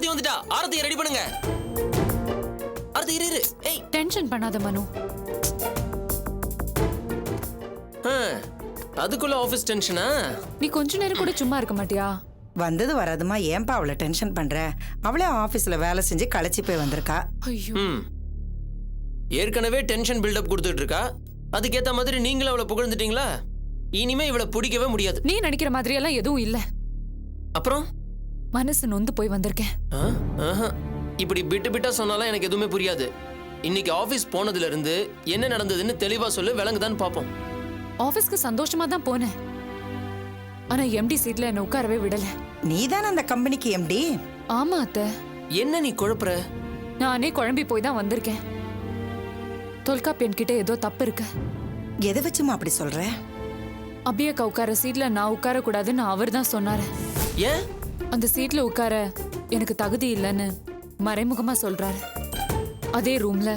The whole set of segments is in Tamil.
ஆரத்தி வந்துட்டா. ஆரத்தியை ரெடி பண்ணுங்க. ஆரத்தி இரு. ஏய், டென்ஷன் பண்ணாத மனு. அதுக்குள்ள ஆபீஸ் டென்ஷனா? நீ கொஞ்ச நேரம் கூட சும்மா இருக்க மாட்டியா? வந்தது வராதுமா ஏன்பா அவளை டென்ஷன் பண்ற? அவளே ஆபீஸ்ல வேலை செஞ்சு களைச்சி போய் வந்திருக்கா. ஐயோ, ஏற்கனவே டென்ஷன் பில்டப் கொடுத்துட்டு இருக்கா. அதுக்கேத்த மாதிரி நீங்களும் அவளை புகழ்ந்துட்டீங்களா? இனிமே இவளை பிடிக்கவே முடியாது. நீ நினைக்கிற மாதிரி எல்லாம் எதுவும் இல்ல. அப்புறம் மனசு நொந்து போய் வந்திருக்கேன். இப்படி பிட்டு பிட்டா சொன்னாலும் எனக்கு எதுவுமே புரியாது. இன்னைக்கு ஆபீஸ் போனதுல இருந்து என்ன நடந்ததுன்னு தெளிவா சொல்லு, விளங்குதான்னு பாப்போம். ஆபீஸ்க்கு சந்தோஷமா தான் போனேன். ஆனா எம்டி சீட்ல என்ன உட்காரவே விடல. நீதானே அந்த கம்பெனிக்கு எம்டி? ஆமா அத்தை. என்ன நீ குழப்புற? நானே குழம்பி போய் தான் வந்திருக்கேன். தொல்காப்பியன் கிட்ட ஏதோ தப்பு இருக்கு. எதை வச்சுமா அப்படி சொல்ற? அபியக்கா உட்கார சீட்ல நான் உட்கார கூடாதுன்னு அவர் தான் சொன்னாரு. ஏன்? அந்த சீட்ல உட்கார எனக்கு தகுதி இல்லைன்னு மறைமுகமா சொல்றாரு. அதே ரூம்ல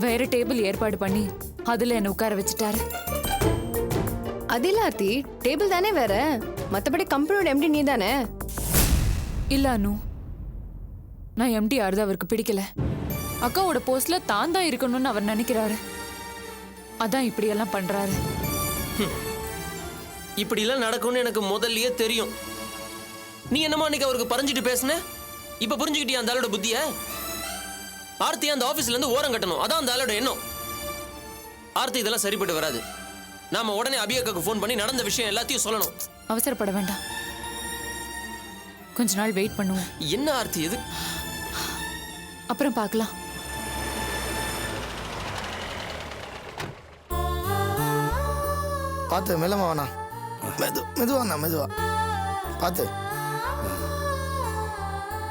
வேற டேபிள் ஏற்பாடு பண்ணி அதுல என்ன உட்கார வச்சுட்டாரு. அதில் ஆர்த்தி, டேபிள் தானே வேற, மத்தபடி கம்பெனியோட எம்டி நீ தானே. இல்ல அனு, நான் எம்டி ஆறுது அவருக்கு பிடிக்கல. அக்காவோட போஸ்ட்ல தான் தான் இருக்கணும்னு அவர் நினைக்கிறாரு. அதான் இப்படி எல்லாம் பண்றாரு. இப்படி எல்லாம் நடக்கும்னு எனக்கு முதல்லயே தெரியும். நீ என்னமா அன்னைக்கு அவருக்கு பறிஞ்சிட்டு பேசுன? இப்ப புரிஞ்சுக்கிட்டியா அந்த ஆளோட புத்திய? ஆர்த்தி அந்த ஆபீஸ்ல இருந்து ஓரம் கட்டணும், அதான் அந்த ஆளோட எண்ணம். ஆர்த்தி இதெல்லாம் சரிப்பட்டு வராது. நாம உடனே அபியக்காக்கு போன் பண்ணி நடந்த விஷயம் எல்லாத்தையும் சொல்லணும். அவசரப்பட வேண்டாம், கொஞ்ச நாள் வெயிட் பண்ணுவோம். என்ன ஆர்த்தி இது? அப்புறம் பார்க்கலாம். பார்த்து மெல்லமா வேணா, மெதுவாண்ணா மெதுவா பார்த்து.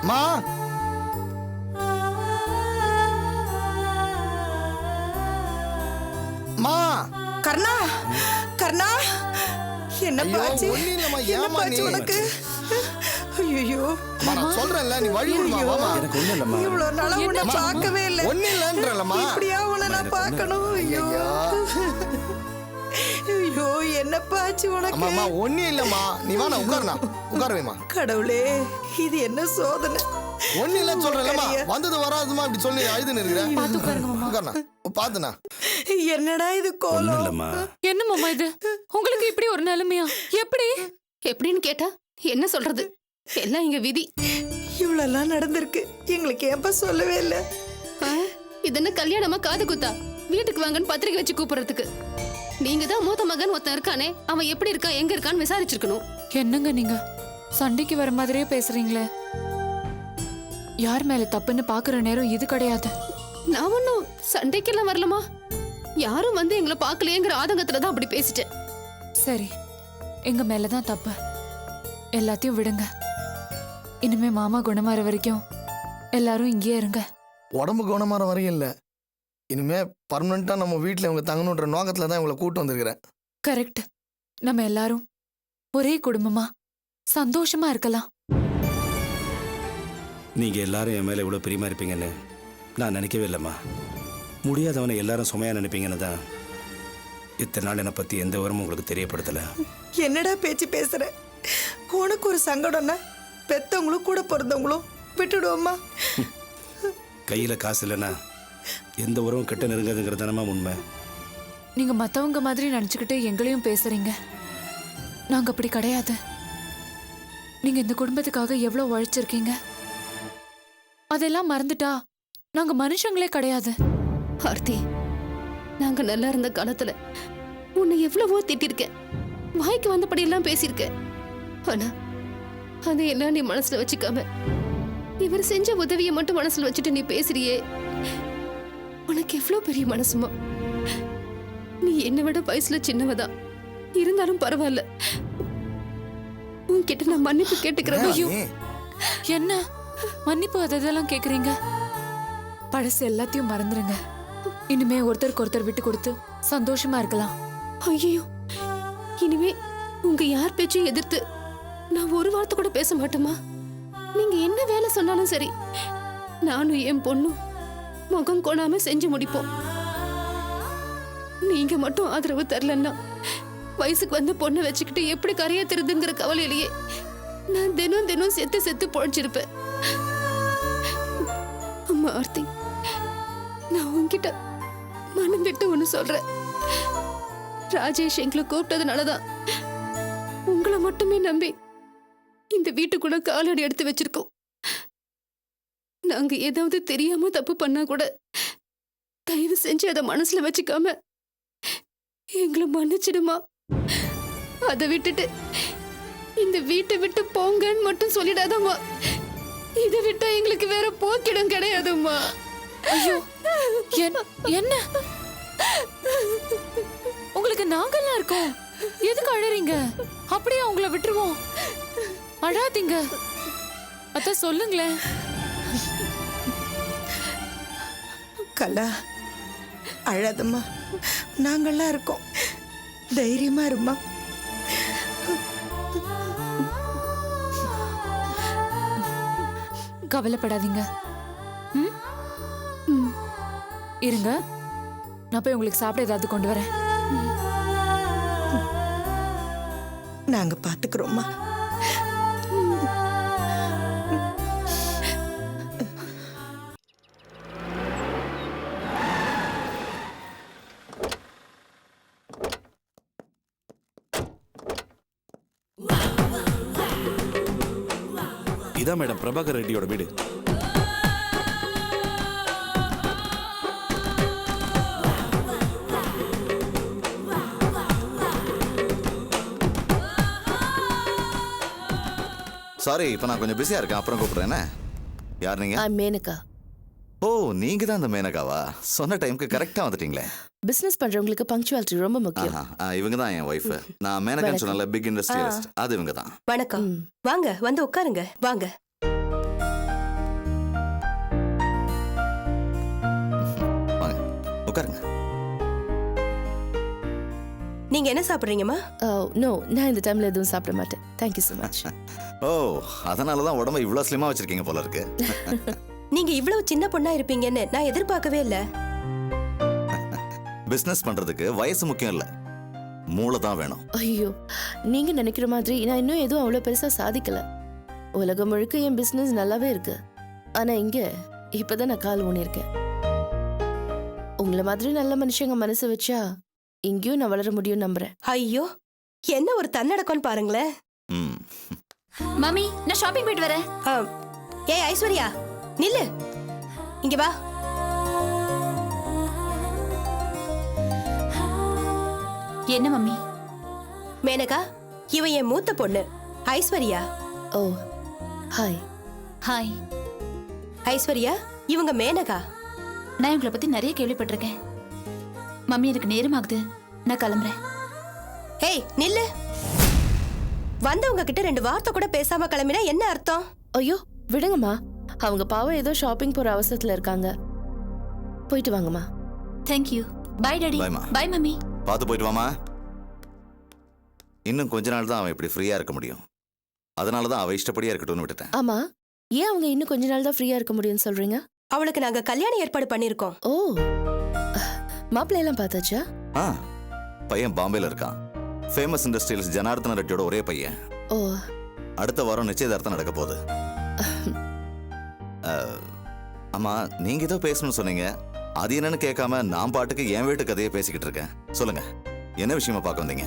மா மா கர்ணா, கர்ணா, என்ன பாச்சு? என்ன பாச்சு உனக்கு? ஐயோ, நான் சொல்றேன்ல, நீ வழி விடுமா. மாமா எனக்கு ஒண்ணு இல்லம்மா. இவ்வளவு நாளா உன்னை பார்க்கவே இல்லை. ஒண்ணு இல்லன்றலமா. இப்படியா உன்னை நான் பார்க்கணும்? ஐயோ ஐயோ, என்ன பாச்சு உனக்கு? அம்மா ஒண்ணு இல்லம்மா, நீ வாடா உட்காருண்ணா, உட்காருவேம்மா. கடவுளே, இது என்ன சோதனை? ஒண்ணு இல்லன்னு சொல்றேன்லம்மா, வந்தது வராதுமா இப்படி சொல்லி அழுதுன்னு இருக்கிறேன். பார்த்து உட்காருங்க மாமா. உட்காருண்ணா, பாத்துண்ணா. என்னடா இது ஒண்ணும் கோலம்? இல்லம்மா. என்ன மாமா இது? உங்களுக்கு இப்படி ஒரு நிலைமையா? எப்படி? எப்படின்னு கேட்டா என்ன சொல்றது? எல்லாம் இங்க விதி. இவ்வளவு நடந்திருக்கு, எங்களுக்கு ஏன்பா சொல்லவே இல்லை? இது என்ன கல்யாணமா காது குத்தா? வீட்டுக்கு வாங்கன்னு பத்திரிக்கை வச்சு கூப்பிடுறதுக்கு. நீங்க தான் மூத்த மகன் ஒருத்தன் இருக்கானே, அவன் எப்படி இருக்கான் எங்க இருக்கான்னு விசாரிச்சிருக்கணும். என்னங்க நீங்க சண்டைக்கு வர மாதிரியே பேசுறீங்களே. யார் மேல தப்புன்னு பாக்குற நேரம் இது கிடையாது. நான் ஒன்னும் சண்டைக்கெல்லாம் வரலமா. யாரும் வந்து எங்களை பார்க்கலையேங்கிற ஆதங்கத்துலதான் அப்படி பேசிட்டேன். சரி, எங்க மேலதான் தப்பு. எல்லாத்தையும் விடுங்க. இனிமே மாமா குணமாற வரைக்கும் எல்லாரும் இங்கேயே இருங்க. உடம்பு குணமாற வரையும் இல்ல, இனிமே பர்மனண்டா நம்ம வீட்டுல இவங்க தங்கணுன்ற நோக்கத்துல தான் இவங்களை கூட்டு வந்திருக்கிறேன். கரெக்ட். நம்ம எல்லாரும் ஒரே குடும்பமா சந்தோஷமா இருக்கலாம். நீங்க எல்லாரும் என் மேல இவ்வளவு பிரியமா இருப்பீங்கன்னு நான் நினைக்கவே இல்லைம்மா. முடியாதவனை எல்லாரும் சுமையா நினைப்பீங்கன்னு தான் இத்தனை நாள் என்னை பத்தி எந்த விவரமும் உங்களுக்கு தெரியப்படுத்தல. என்னடா பேச்சு பேசுற? உனக்கு ஒரு சங்கடம்னா பெத்தவங்களும் கூட பிறந்தவங்களும் விட்டுடுவோமா? கையில காசு இல்லைன்னா எந்த உறவும் கிட்ட நெருங்காதுங்கிறது தானமா உண்மை. நீங்க மத்தவங்க மாதிரி நினைச்சுக்கிட்டு எங்களையும் பேசுறீங்க. நாங்க அப்படி கிடையாது. நீங்க இந்த குடும்பத்துக்காக எவ்வளவு உழைச்சிருக்கீங்க. அதெல்லாம் மறந்துட்டா நாங்க மனுஷங்களே கிடையாது. ஆர்த்தி, நாங்க நல்லா இருந்த காலத்துல உன்னை எவ்வளவோ திட்டிருக்கேன், வாய்க்கு வந்தபடி எல்லாம் பேசியிருக்கேன். ஆனா அதையெல்லாம் நீ மனசுல வச்சுக்காம இவர் செஞ்ச உதவியை மட்டும் மனசுல வச்சுட்டு நீ பேசுறியே, உனக்கு எவ்வளவு பெரிய மனசுமா. நீ என்னை விட வயசுல சின்னவதான், இருந்தாலும் பரவாயில்ல, உன்கிட்ட நான் மன்னிப்பு கேட்டுக்கிறேன். ஐயோ, என்ன மன்னிப்பு அதெல்லாம் கேக்குறீங்க? பழசு எல்லாத்தையும் மறந்துருங்க. இனிமே ஒருத்தருக்கு ஒருத்தர் விட்டு கொடுத்து சந்தோஷமா இருக்கலாம். ஐயோ, இனிமே உங்க யார் பேச்சையும் எதிர்த்து நான் ஒரு வார்த்தை கூட பேச மாட்டேமா. நீங்க என்ன வேலை சொன்னாலும் சரி, நானும் என் பொண்ணும் முகம் கொடாம செஞ்சு முடிப்போம். நீங்க மட்டும் ஆதரவு தரலன்னா வயசுக்கு வந்த பொண்ணை வச்சுக்கிட்டு எப்படி கரையா திருதுங்கிற கவலையிலேயே நான் தினம் தினம் செத்து செத்து பொழைச்சிருப்பேன். ஆமா ஆர்த்தி, நான் உன்கிட்ட மனம் விட்டு ஒண்ணு சொல்றேன். ராஜேஷ் எங்களை கூப்பிட்டதுனாலதான் உங்களை மட்டுமே நம்பி இந்த வீட்டுக்குள்ள காலடி எடுத்து வச்சிருக்கோம். நாங்க ஏதாவது தெரியாம தப்பு பண்ணா கூட தயவு செஞ்சு அதை மனசுல வச்சுக்காம எங்களை மன்னிச்சிடுமா. அதை விட்டுட்டு இந்த வீட்டை விட்டு போங்கன்னு மட்டும் சொல்லிடாதம்மா. இதை விட்டா எங்களுக்கு வேற போக்கிடம் கிடையாதும்மா. ஐயோ, என்ன உங்களுக்கு நாங்கெல்லாம் இருக்கோம், எதுக்கு அழறீங்க? அப்படியே அவங்கள விட்டுருவோம். அழாதீங்க அத்த, சொல்லுங்களேன். கலா, அழாதம்மா, நாங்கெல்லாம் இருக்கோம், தைரியமா இருமா. கவலைப்படாதீங்க. இருங்க, நான் போய் உங்களுக்கு சாப்பிட ஏதாவது கொண்டு வரேன். நாங்க பாத்துக்கிறோம்மா. இதான் மேடம் பிரபாகர் ரெட்டியோட வீடு. சாரி, இப்போ நான் கொஞ்சம் பிஸியாக இருக்கேன், அப்புறம் கூப்பிட்றேன். யார் நீங்க? மேனகா. ஓ, நீங்க தான் அந்த மேனகாவா? சொன்ன டைமுக்கு கரெக்டாக வந்துட்டீங்களே. பிசினஸ் பண்றவங்களுக்கு பங்க்சுவாலிட்டி ரொம்ப முக்கியம். இவங்க தான் என் ஒய்ஃப். நான் மேனகான்னு சொன்னல, பிக் இண்டஸ்ட்ரியலிஸ்ட், அது இவங்க தான். வணக்கம். வாங்க, வந்து உட்காருங்க. வாங்க. வாங்க உட்காருங்க. நீங்க என்ன சாப்பிடுறீங்கம்மா? நோ, நான் இந்த டைம்ல எதுவும் சாப்பிட மாட்டேன். Thank you so much. ஓ, அதனால தான் உடம்ப இவ்வளோ ஸ்லிமா வச்சிருக்கீங்க போல இருக்கு. நீங்க இவ்வளவு சின்ன பொண்ணா இருப்பீங்கன்னு நான் எதிர்பார்க்கவே இல்ல. பிசினஸ் பண்றதுக்கு வயசு முக்கியம் இல்ல, மூளை தான் வேணும். ஐயோ, நீங்க நினைக்கிற மாதிரி நான் இன்னும் எதுவும் அவ்வளவு பெருசா சாதிக்கல. உலகம் முழுக்க என் பிசினஸ் நல்லாவே இருக்கு. ஆனா இங்க இப்பதான் நான் கால் ஊனியிருக்கேன். உங்களை மாதிரி நல்ல மனுஷங்க மனசு வச்சா இங்கேயும் நான் வளர முடியும் நம்புறேன். ஐயோ, என்ன ஒரு தன்னடக்கம்னு பாருங்களேன். மம்மி, நான் ஷாப்பிங் போயிட்டு வரேன். ஏய் ஐஸ்வர்யா, நில்லு, இங்க வா. என்ன மம்மி? மேனகா, இவ என் மூத்த பொண்ணு ஐஸ்வர்யா. ஓ, ஹாய். ஹாய் ஐஸ்வர்யா, இவங்க மேனகா. நான் உங்களை பத்தி நிறைய கேள்விப்பட்டிருக்கேன். மம்மி, எனக்கு நேரமாகுது, நான் கிளம்புறேன். ஏய் நில்லு. வந்தவங்க கிட்ட 2 வார்த்தை கூட பேசாம கிளம்பினா என்ன அர்த்தம்? ஐயோ விடுங்கம்மா, அவங்க பாவம் ஏதோ ஷாப்பிங் போற அவசரத்துல இருக்காங்க. போயிட்டு வாங்கம்மா. Thank you. Bye daddy. Bye mummy. பார்த்து போயிட்டு வாமா. இன்னும் கொஞ்ச நாள் தான் அவன் இப்படி ஃப்ரீயா இருக்க முடியும். அதனால தான் அவ இஷ்டப்படியா இருக்கட்டும்னு விட்டுட்டேன். ஆமா, ஏன் அவங்க இன்னும் கொஞ்ச நாள் தான் ஃப்ரீயா இருக்க முடியும்னு சொல்றீங்க? அவளுக்கு நாங்க கல்யாணம் ஏற்பாடு பண்ணிருக்கோம். ஓ, மாப்பிள்ளை எல்லாம் பார்த்தாச்சா? பையன் பாம்பேல இருக்கான். ஃபேமஸ் இண்டஸ்ட்ரியலிஸ்ட் ஜனார்தன ரெட்டியோட ஒரே பையன். ஓ, அடுத்த வாரம் நிச்சயதார்த்தம் நடக்க போகுது. ஆமா, நீங்க ஏதோ பேசணும்னு சொன்னீங்க, அது என்னன்னு கேட்காம நான் பாட்டுக்கு என் வீட்டு கதையை பேசிக்கிட்டு இருக்கேன். சொல்லுங்க, என்ன விஷயமா பார்க்க வந்தீங்க?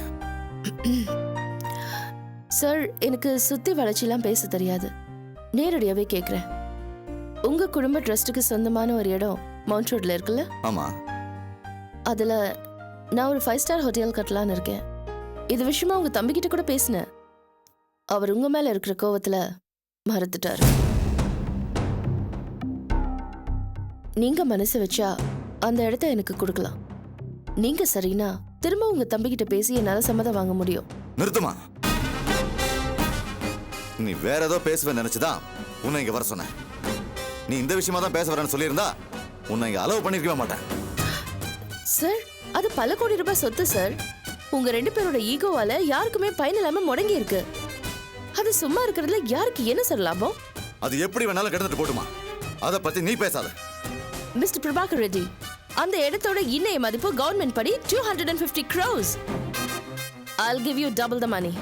சார், எனக்கு சுத்தி வளர்ச்சிலாம் பேச தெரியாது. நேரடியாவே கேக்குறேன். உங்க குடும்ப ட்ரஸ்டுக்கு சொந்தமான ஒரு இடம் மவுண்ட் ரோட்ல இருக்குல்ல? ஆமா. அதுல நான் ஒரு 5 ஸ்டார் ஹோட்டல் கட்டலான்னு இருக்கேன். இது விஷயமா உங்க தம்பிக்கிட்ட கூட பேசினேன். அவர் உங்க மேல இருக்கிற கோவத்துல மறுத்துட்டாரு. நீங்க மனசு வச்சா அந்த இடத்த எனக்கு கொடுக்கலாம். நீங்க சரினா திரும்ப உங்க தம்பிக்கிட்ட பேசி என்னால சம்மதம் வாங்க முடியும். நிறுத்துமா. நீ வேற ஏதோ பேசுவேன்னு நினைச்சுதான் உன்னை இங்க வர சொன்னேன். நீ இந்த விஷயமா தான் பேச வரேன்னு சொல்லியிருந்தா உன்னை இங்க அலோவ் பண்ணிருக்கவே மாட்டேன். சார், அது பல கோடி ரூபாய் சொத்து சார். உங்க 2 பேரோட ஈகோவால யாருக்குமே பயன் இல்லாம முடங்கி இருக்கு. அது சும்மா இருக்கிறதுல யாருக்கு என்ன சார் லாபம்? அது எப்படி வேணாலும் கிடந்துட்டு போட்டுமா. அதை பத்தி நீ பேசாத. மிஸ்டர் பிரபாகர் ரெட்டி, அந்த இடத்தோட இன்னைய மதிப்பு கவர்மெண்ட் படி 250 crores. I'll give you double the money.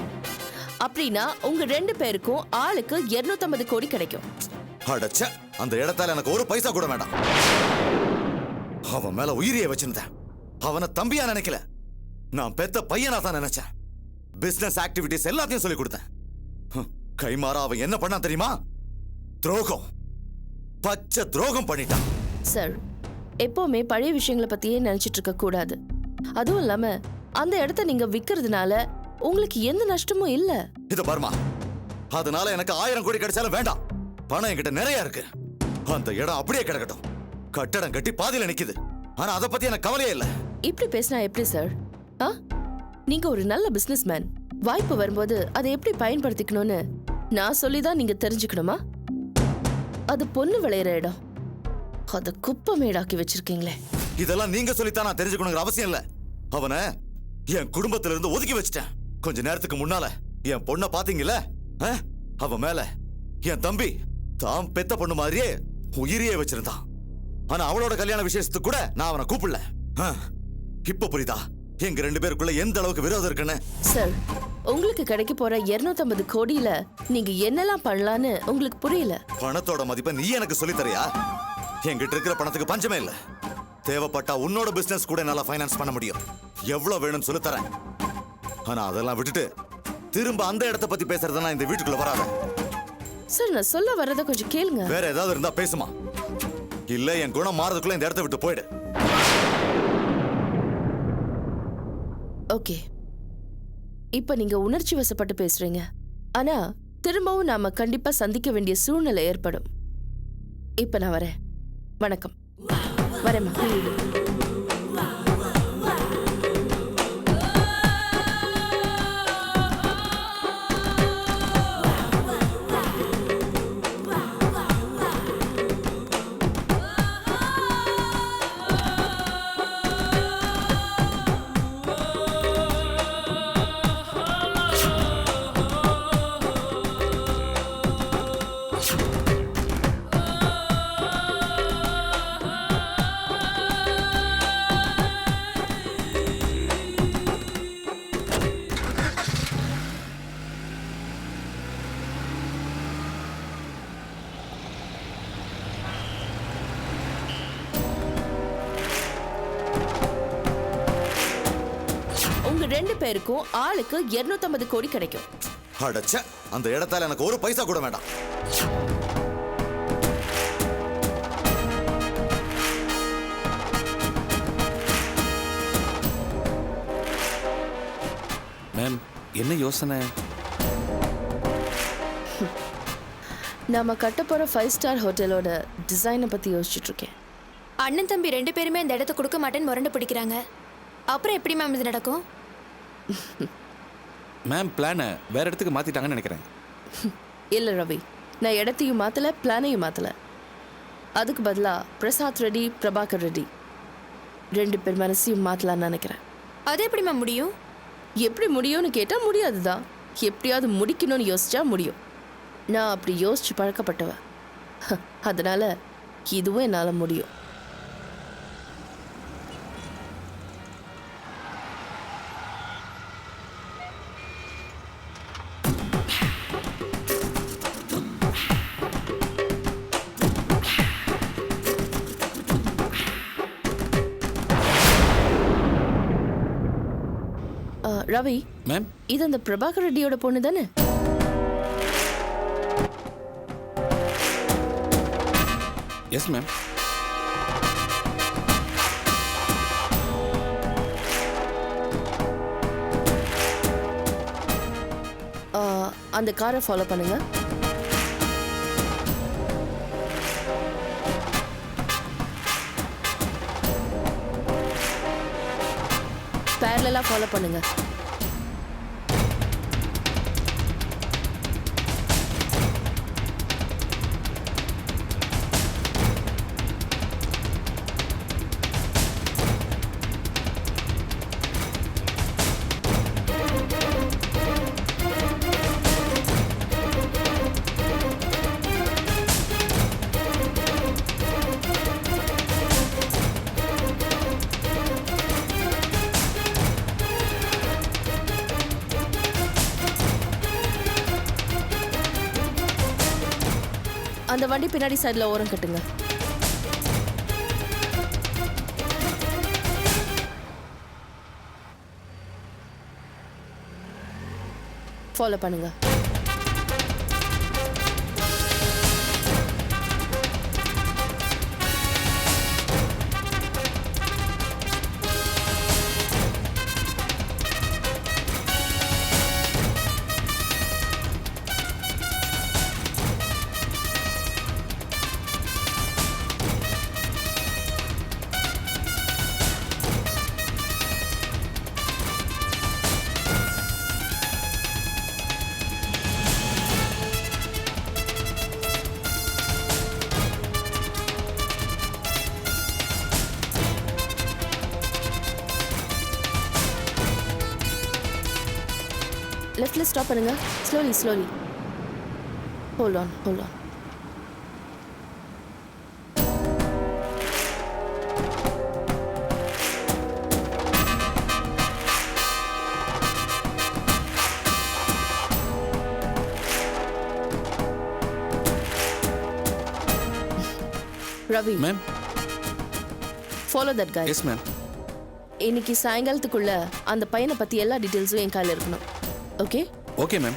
அப்படின்னா உங்க 2 பேருக்கும் ஆளுக்கு 250 கோடி கிடைக்கும். அடச்ச, அந்த இடத்தால எனக்கு ஒரு பைசா கூட வேண்டாம். அவன் மேல உயிரியை வச்சிருந்தேன். அவனை தம்பியா நினைக்கல, நான் பெத்த பையனா தான் நினைச்சேன். பிசினஸ் ஆக்டிவிட்டிஸ் எல்லாத்தையும் சொல்லி கொடுத்தேன். கைமாறா அவன் என்ன பண்ணா தெரியுமா? துரோகம், பச்சை துரோகம் பண்ணிட்டான். சார், எப்பவுமே பழைய விஷயங்களை பத்தியே நினைச்சிட்டு இருக்க கூடாது. அதுவும் இல்லாம அந்த இடத்த நீங்க விக்கிறதுனால உங்களுக்கு எந்த நஷ்டமும் இல்ல. இது பாருமா, அதனால எனக்கு 1000 கோடி கிடைச்சாலும் வேண்டாம். பணம் என்கிட்ட நிறைய இருக்கு. அந்த இடம் அப்படியே கிடக்கட்டும். கட்டடம் கட்டி பாதியில நிக்குது. ஆனா அதை பத்தி எனக்கு கவலையே இல்ல. இப்படி பேசினா எப்படி சார்? நீங்க ஒரு நல்ல பிசினஸ் மேன். வாய்ப்பு வரும்போது அதை எப்படி பயன்படுத்திக்கணும்னு நான் சொல்லிதான் நீங்க தெரிஞ்சுக்கணுமா? அது பொண்ணு விளையிற இடம், அத குப்பை மேடாக்கி வச்சிருக்கீங்களே. இதெல்லாம் நீங்க சொல்லித்தான் நான் தெரிஞ்சுக்கணுங்கிற அவசியம் இல்ல. அவனை என் குடும்பத்துல இருந்து ஒதுக்கி வச்சிட்டேன். கொஞ்ச நேரத்துக்கு முன்னால என் பொண்ணை பாத்தீங்கல்ல? அவன் மேல என் தம்பி தாம் பெத்த பொண்ணு மாதிரியே உயிரியே வச்சிருந்தான். ஆனா அவளோட கல்யாண விசேஷத்துக்கு கூட நான் அவனை கூப்பிடல. இப்ப புரியுதா எங்க 2 பேருக்குள்ள எந்த அளவுக்கு விரோதம் இருக்குன்னு? சார், உங்களுக்கு கிடைக்க போற 250 கோடியில நீங்க என்னெல்லாம் பண்ணலான்னு உங்களுக்கு புரியல. பணத்தோட மதிப்பை நீ எனக்கு சொல்லி தரியா? என்கிட்ட இருக்கிற பணத்துக்கு பஞ்சமே இல்ல. தேவைப்பட்டா உன்னோட பிசினஸ் கூட என்னால ஃபைனான்ஸ் பண்ண முடியும். எவ்வளவு வேணும்னு சொல்லி தரேன். ஆனா அதெல்லாம் விட்டுட்டு திரும்ப அந்த இடத்தை பத்தி பேசுறதுனா இந்த வீட்டுக்குள்ள வராத. சார், நான் சொல்ல வரத கொஞ்சம் கேளுங்க. வேற ஏதாவது இருந்தா பேசுமா, இல்ல என் குணம் மாறதுக்குள்ள இந்த இடத்தை விட்டு போயிடு. ஓகே, இப்ப நீங்க உணர்ச்சி வசப்பட்டு பேசுறீங்க. ஆனா திரும்பவும் நாம கண்டிப்பா சந்திக்க வேண்டிய சூழ்நிலை ஏற்படும். இப்ப நான் வரேன். வணக்கம். வரேம்மா. உங்க 2 பேருக்கும் ஆளுக்கு 250 கோடி கிடைக்கும். அடச்ச, அந்த இடத்தால எனக்கு ஒரு பைசா கூட வேண்டாம். மேம், என்ன யோசனை? நாம கட்ட போற 5 ஸ்டார் ஹோட்டலோட டிசைனை பத்தி யோசிச்சுட்டு இருக்கேன். அண்ணன் தம்பி 2 பேருமே இந்த இடத்த கொடுக்க மாட்டேன்னு முரண்டு பிடிக்கிறாங்க. அப்புறம் எப்படி மேம் இது நடக்கும்? மேம், பிளானை வேற இடத்துக்கு மாத்திட்டாங்கன்னு நினைக்கிறேன். இல்ல ரவி, நான் இடத்தையும் மாத்தல, பிளானையும் மாத்தல. அதுக்கு பதிலா பிரசாத் ரெட்டி, பிரபாகர் ரெட்டி 2 பேர் மனசையும் மாத்தலாம்னு நினைக்கிறேன். அது எப்படி மேம் முடியும்? எப்படி முடியும்னு கேட்டா முடியாதுதான். எப்படியாவது முடிக்கணும்னு யோசிச்சா முடியும். நான் அப்படி யோசிச்சு பழக்கப்பட்டவ. அதனால இதுவும் என்னால முடியும். ரவி மேம், இது அந்த பிரபாகர் ரெட்டியோட பொண்ணு தானே? Yes ma'am. அந்த காரை ஃபாலோ பண்ணுங்க. பேரலா ஃபாலோ பண்ணுங்க. அந்த வண்டி பின்னாடி சைடில் ஓரம் கட்டுங்க. ஃபாலோ பண்ணுங்க. லெஃப்ட்ல ஸ்டாப் பண்ணுங்க. Slowly slowly. Hold on hold on. Ravi, ma'am. Follow that guy. Yes ma'am. இன்னைக்கு சாயங்காலத்துக்குள்ள அந்த பையனை பத்தி எல்லா டீட்டெயில்ஸும் என் கையில் இருக்கணும். ஓகே? Okay ma'am.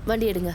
வண்டி எடுங்க.